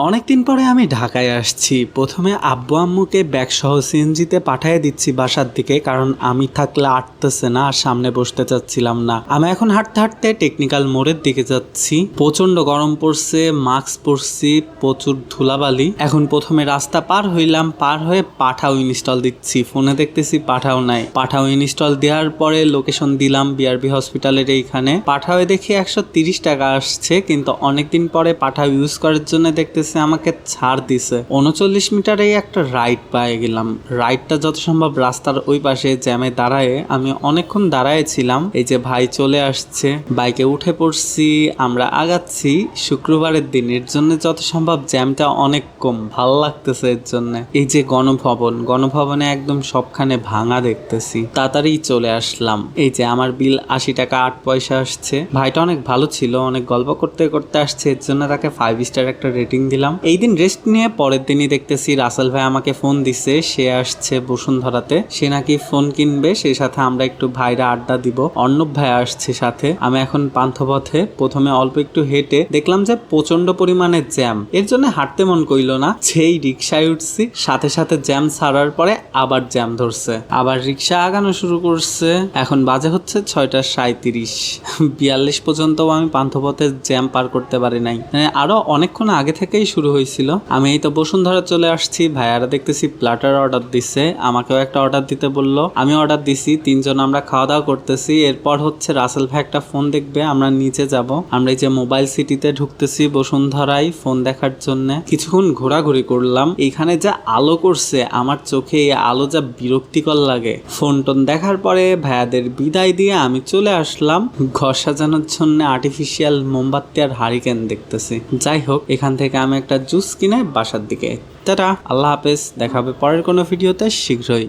অনেকদিন পরে আমি ঢাকায় আসছি। প্রথমে আব্বু আম্মুকে ব্যাগ সহ সিএনজিতে পাঠিয়ে দিচ্ছি বাসার দিকে, কারণ আমি থাকলে আটতেছে না আর সামনে বসতে চাচ্ছিলাম না। আমি এখন হাঁটতে হাঁটতে টেকনিক্যাল মোড়ের দিকে যাচ্ছি। প্রচন্ড গরম পড়ছে, মাস্ক পরছি, প্রচুর ধুলাবালি। এখন প্রথমে রাস্তা পার হইলাম, পার হয়ে পাঠাও ইনস্টল দিচ্ছি। ফোনে দেখতেছি পাঠাও নাই। পাঠাও ইনস্টল দেওয়ার পরে লোকেশন দিলাম বিআরবি হসপিটালের এইখানে। পাঠাও দেখি 130 টাকা আসছে, কিন্তু অনেকদিন পরে পাঠাও ইউজ করার জন্য দেখতেছি আমাকে ছাড় দিছে। 39 মিটারেই একটা রাইড পেয়ে গেলাম। রাইডটা যত সম্ভব রাস্তার ওই পাশে জ্যামে দাঁড়ায়। আমি অনেকক্ষণ দাঁড়ায় ছিলাম। এই যে ভাই চলে আসছে, বাইকে উঠে পড়ছি, আমরা আগাচ্ছি। শুক্রবারের দিন, এর জন্য যত সম্ভব জ্যামটা অনেক কম, ভাল লাগতেছে এর জন্য। এই যে গণভবনে একদম সবখানে ভাঙা দেখতেছি। তাড়াতাড়ি চলে আসলাম। এই যে আমার বিল 80 টাকা 8 পয়সা আসছে। ভাইটা অনেক ভালো ছিল, অনেক গল্প করতে করতে আসছে, এর জন্য তাকে 5 স্টার একটা রেটিং দিলাম। এই দিন রেস্ট নিয়ে পরের দিনই দেখতেছি রাসেল ভাই আমাকে ফোন দিছে, সে আসছে বসুন্ধরাতে, সে নাকি ফোন কিনবে, সেই সাথে আমরা একটু ভাইরা আড্ডা দিব। অর্ণব ভাই আসছে সাথে। আমি এখন পান্থপথে, প্রথমে অল্প একটু হেঁটে দেখলাম যে প্রচন্ড পরিমাণে জ্যাম, এর জন্য হাঁটতে মন কইল না। সেই রিক্সায় উঠছি, সাথে সাথে জ্যাম ছাড়ার পরে আবার জ্যাম ধরছে, আবার রিক্সা আগানো শুরু করছে। এখন বাজে হচ্ছে 6:37। 42 পর্যন্ত আমি পান্থপথে জ্যাম পার করতে পারি নাই, মানে আরো অনেকক্ষণ আগে থেকেই শুরু হয়েছিল। আমি এই তো বসুন্ধরা চলে আসছি। ভাইয়ারা দেখতেছি প্লাটার অর্ডার দিচ্ছে, আমাকেও একটা অর্ডার দিতে বললো, আমি অর্ডার দিছি। 3 জন আমরা খাওয়া দাওয়া করতেছি। এরপর হচ্ছে রাসেল ভাই একটা ফোন দেখবে, আমরা নিচে যাব। আমরা এই যে মোবাইল সিটিতে ঢুকতেছি বসুন্ধরায় ফোন দেখার জন্য। কিছুক্ষণ ঘোরাঘুরি করলাম। এখানে যা আলো করছে আমার চোখে, এই আলো যা বিরক্তিকর লাগে। ফোন টোন দেখার পরে ভাইয়াদের বিদায় দিয়ে আমি চলে আসলাম ঘর সাজানোর জন্য। আর্টিফিশিয়াল মোমবাতি আর হারিকেন দেখতেছি। যাই হোক, এখান থেকে আমি একটা জুস কিনে বাসার দিকে। টাটা, আল্লাহ হাফেজ, দেখা হবে পরের কোনো ভিডিওতে শীঘ্রই।